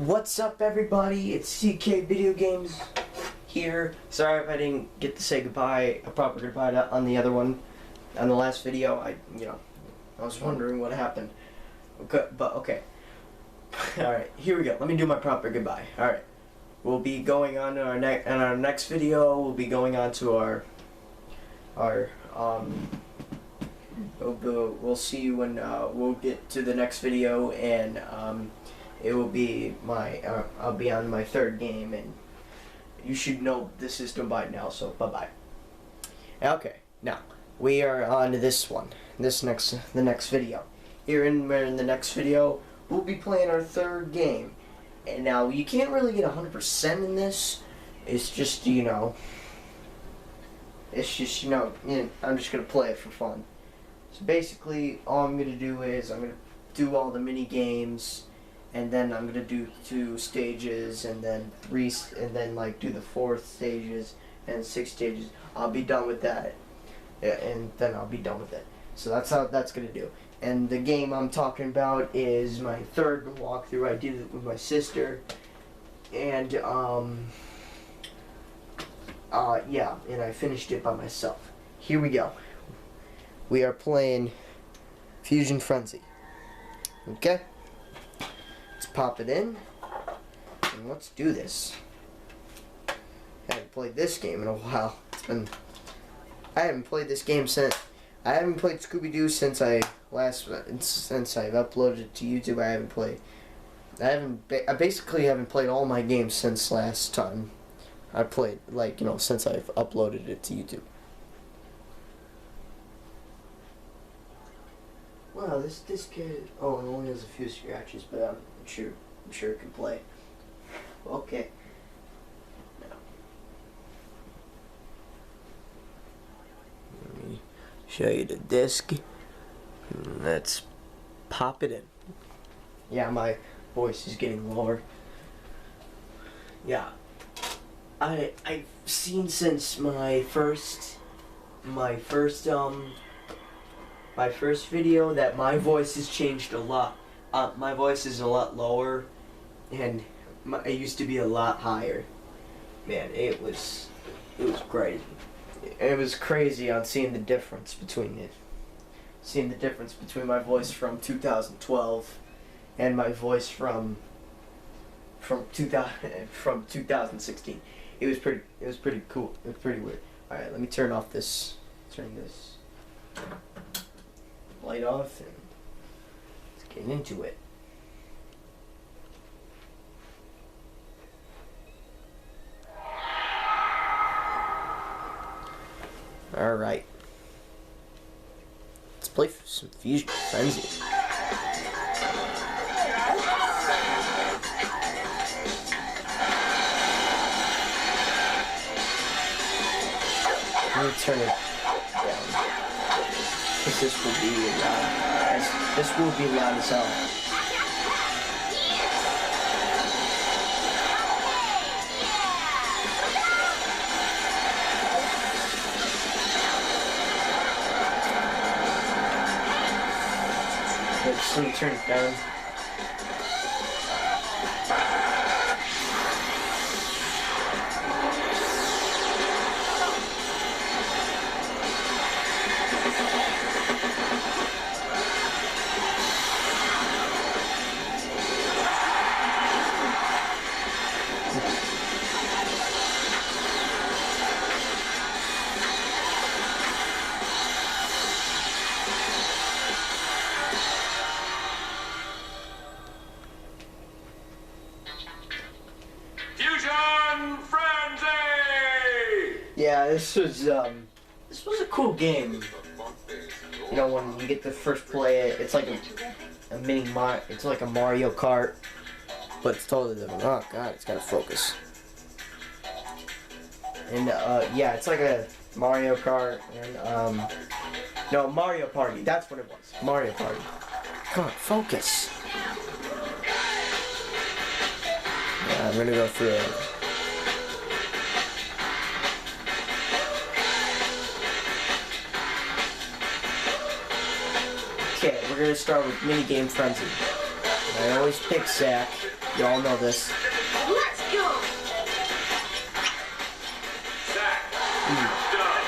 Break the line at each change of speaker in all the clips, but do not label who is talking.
What's up, everybody? It's CK Video Games here. Sorry if I didn't get to say goodbye, a proper goodbye on the other one, on the last video. I was wondering what happened. Okay, but okay. All right, here we go. Let me do my proper goodbye. All right, we'll be going on to our next video. We'll be going on to our we'll see you when we'll get to the next video, and it will be I'll be on my third game, and you should know the system by now, so bye bye. Okay, now we are on to this one, the next video. Here in the next video, we'll be playing our third game, and now you can't really get 100% in this. It's just I'm just gonna play it for fun. So basically, all I'm gonna do is I'm gonna do all the mini games, and then I'm gonna do 2 stages, and then 3, and then like do the 4 stages and 6 stages. I'll be done with that, and then I'll be done with it. So that's how that's gonna do. And the game I'm talking about is my third walkthrough. I did it with my sister, and yeah, and I finished it by myself. Here we go. We are playing Fuzion Frenzy. Okay? Let's pop it in, and let's do this. I haven't played this game in a while. I haven't played this game since, I haven't played Scooby-Doo since I've uploaded it to YouTube. I basically haven't played all my games since last time I played, since I've uploaded it to YouTube. Wow, this kid, it only has a few scratches, but I'm sure it can play. Okay. Now, let me show you the disc. Let's pop it in. Yeah, my voice is getting lower. Yeah. I've seen since my first video that my voice has changed a lot. My voice is a lot lower, and it used to be a lot higher. Man, it was crazy. It was crazy on seeing the difference between my voice from 2012 and my voice from 2016. It was pretty cool. It was pretty weird. All right, let me turn this light off, and let's get into it. Alright. Let's play some Fuzion Frenzy. Let me turn it down. This will be loud as hell. Just let me turn it down. Yeah, this was a cool game. When you get to first play it, it's like it's like a Mario Kart, but it's totally different. Oh god, it's gotta focus. And yeah, it's like a Mario Kart, and no, Mario Party. That's what it was. Mario Party. Come on, focus. Yeah, I'm gonna go through it. Okay, we're gonna start with Minigame Frenzy. I always pick Zach. Y'all know this.
Let's go.
Zach. Doug.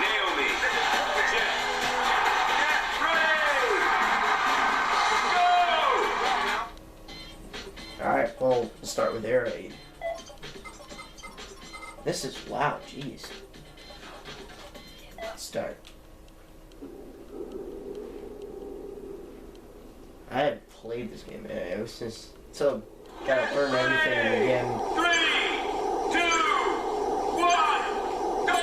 Naomi. Jet. Get ready. Go.
Alright, well, we'll start with air raid. This is, wow, jeez. Let's start. I hadn't played this game. It was just, so, gotta learn everything again.
3, 2, 1, go!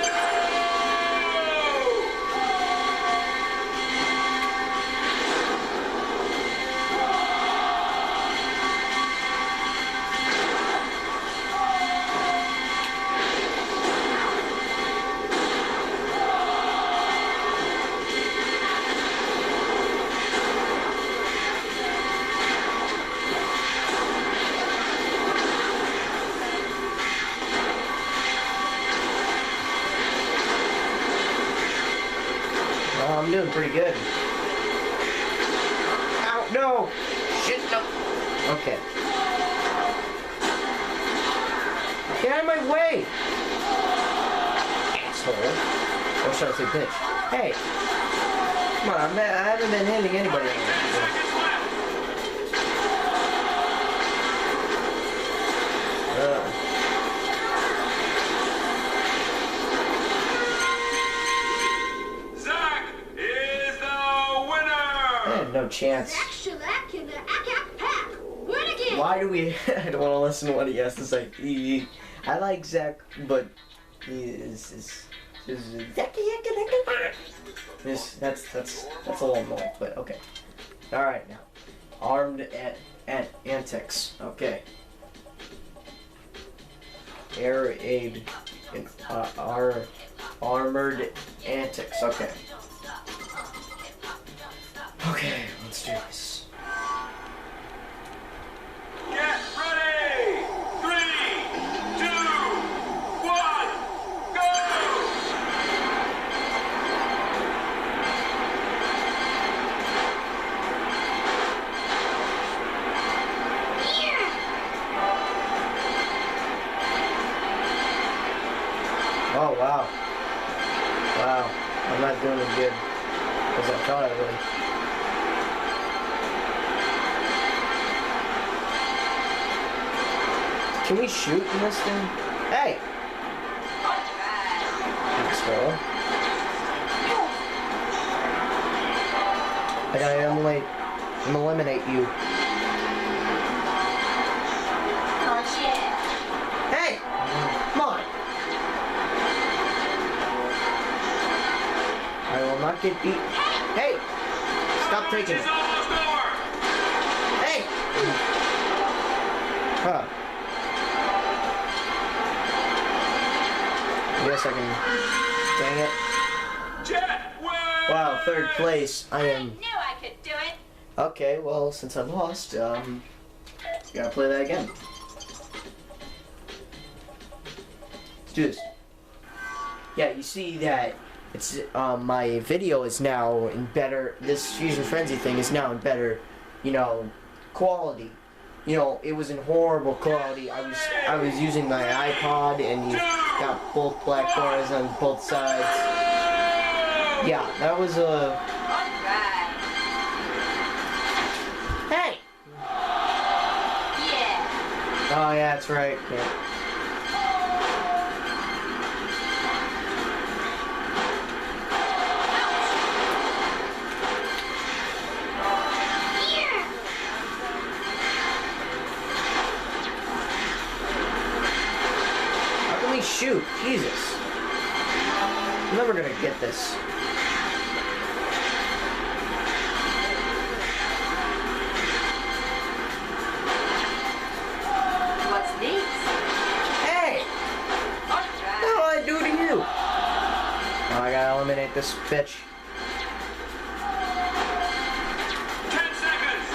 Well, I'm doing pretty good. Ow, no! Shit, no! Okay. Get out of my way! Asshole. Or should I say bitch? Hey! Come on, I haven't been hitting anybody.
10 seconds left. Zach is the
I
winner.
had no chance.
Zach Shellac in the Ack Pack. Win again.
Why do we... I don't want to listen to what he has to say. I like Zach, but he is that's a little annoying, but okay. Alright now. Armed at antics. Okay. Air aid in armored antics. Okay. Okay, let's do this.
Get ready. 3, 2, 1, go!
Oh, wow. Wow. I'm not doing as good as I thought I would. Can we shoot in this thing? Hey! Asshole. I gotta eliminate you. Hey! Come on! I will not get beat. Hey! Stop taking
It's
it.
almost over.
Hey! Huh. I guess I can... Dang it.
Jet wins.
Wow, third place. I am...
knew I could do it.
Okay, well, since I lost, gotta play that again. Let's do this. Yeah, you see that it's, my video is now in better, this Fusion Frenzy thing is now in better, you know, quality. You know, it was in horrible quality. I was using my iPod and you got both black bars on both sides. Yeah, that was a... Hey!
Yeah.
Oh yeah, that's right. Yeah. How can we shoot? Jesus. I'm never gonna get this.
What's next?
Hey! What do I do to you? Oh, I gotta eliminate this bitch.
10 seconds.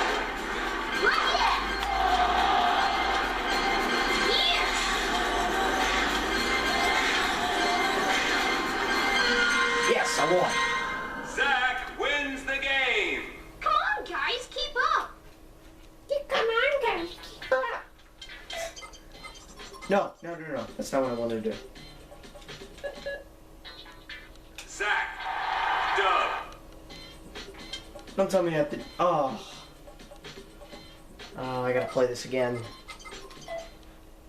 Yes, I won.
Zach wins the game.
Come on, guys, keep up. Come on, guys, keep
No. That's not what I wanted to do.
Zach. Dub.
Don't tell me I have to. Oh. Oh, I gotta play this again.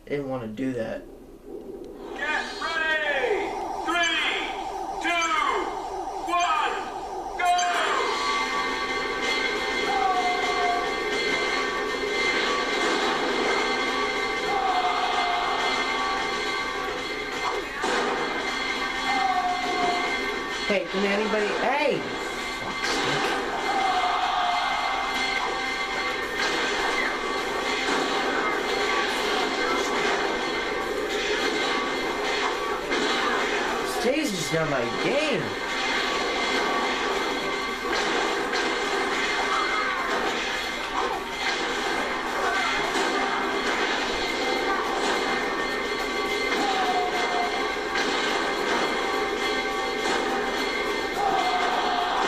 I didn't want to do that.
Get ready! 3, 2, 1, go!
Hey, can anybody? Hey! Fuck's sake. Today's just not my game.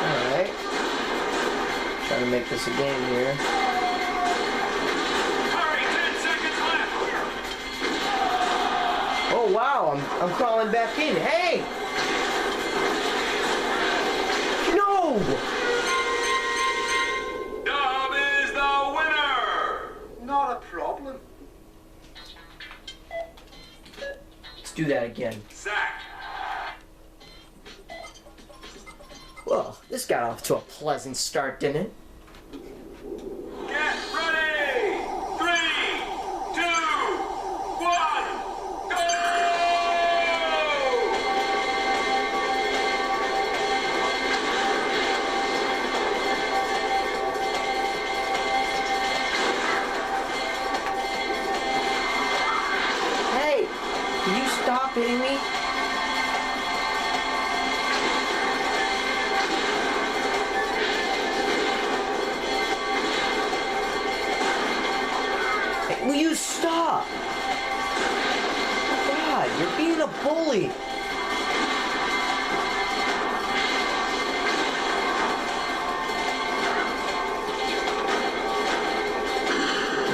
Alright. Trying to make this a game here.
Hurry, 10 seconds left!
Oh wow, I'm crawling back in. Hey! No!
Dub is the winner!
Not a problem.
Let's do that again.
Zach.
Well, this got off to a pleasant start, didn't it?
Get ready! 3, 2, 1, go!
Hey! Can you stop hitting me? Hey, will you stop? God, you're being a bully.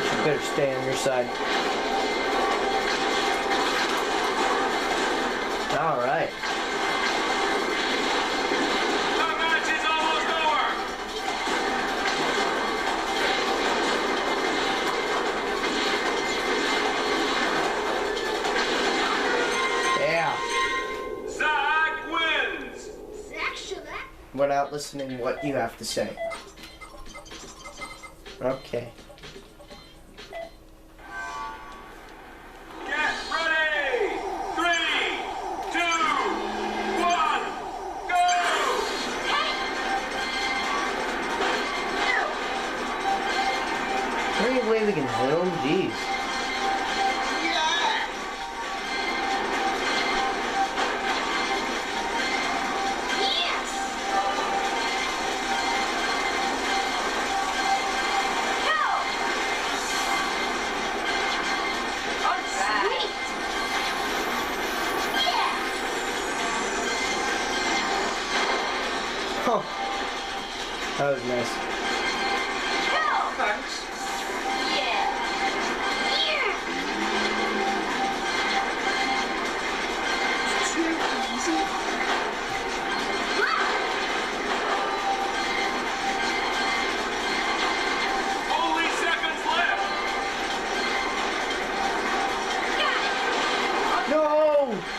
You better stay on your side. All right.
The match is almost over!
Yeah.
Zach wins!
Zach Sugar.
Without listening what you have to say. Okay.
Get ready! 3, 2, 1, go!
Is there any way we can zoom? Jeez.
Yes. Go. All right. Yeah.
Oh. That was nice.
Go.
Thanks.
Yeah. Yeah.
Too easy.
Only seconds left!
No!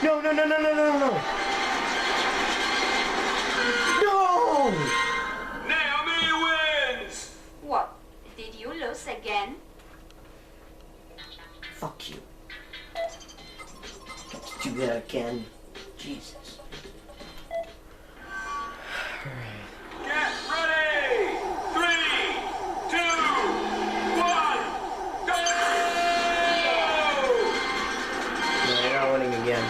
No, no, no, no, no, no, no! No!
Naomi wins!
What? Did you lose again?
Fuck you. Got to do that again. Jesus. Alright.
Get ready! 3, 2, 1, go!
No, you're not winning again.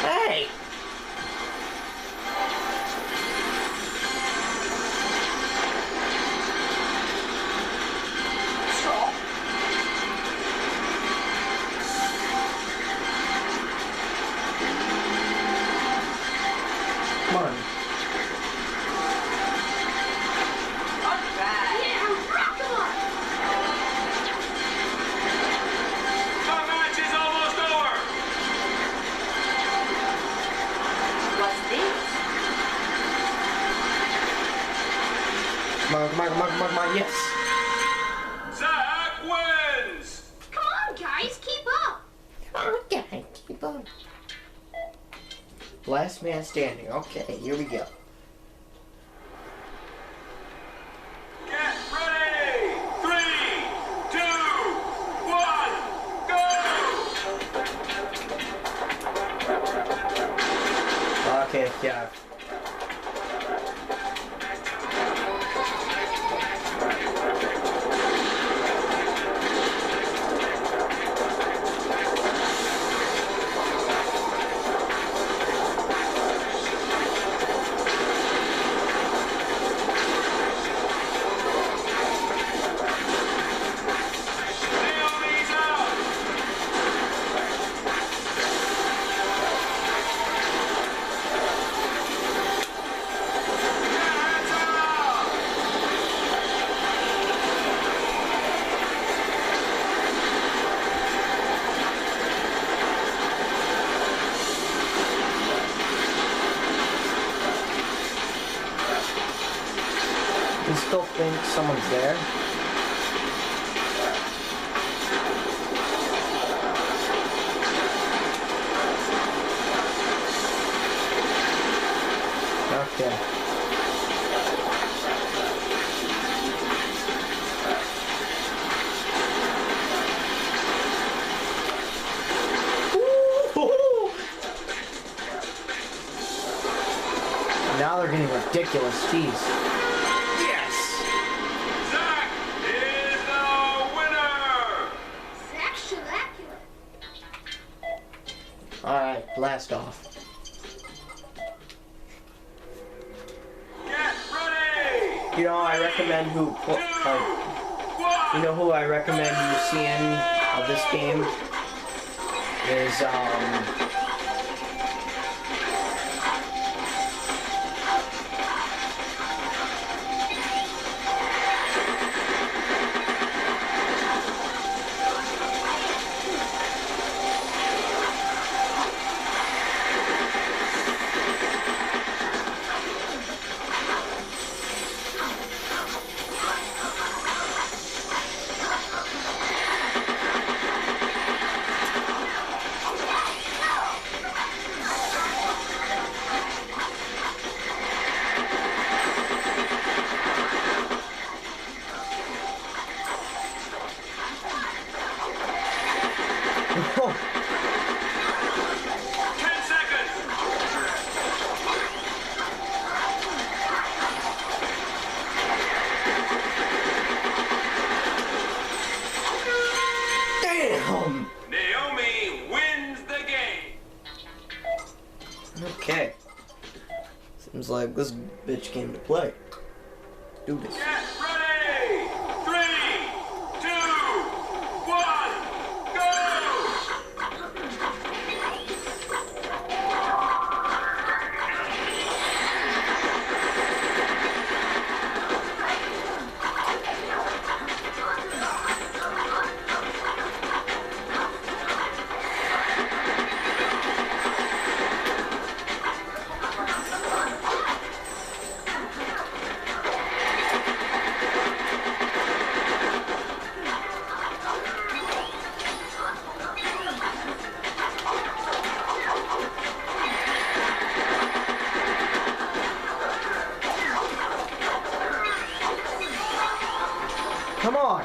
Hey! Come on, yes.
Zach wins!
Come on, guys, keep up.
Okay, keep on. Last man standing. Okay, here we go.
Get ready! 3, 2, 1, go!
Okay, yeah.
Naomi's out! Cat's out!
You still think someone's there? Okay. Now they're getting ridiculous. Jeez. Yes.
Zach is the winner!
Zach Shalacular.
All right, blast off.
Get ready!
You know, I recommend who. You know who I recommend you seeing of this game is oh,
10 seconds!
damn.
Naomi wins the game!
Okay. Seems like this bitch came to play. Do this.
Get ready! 3, 2, 1, go!
Come on.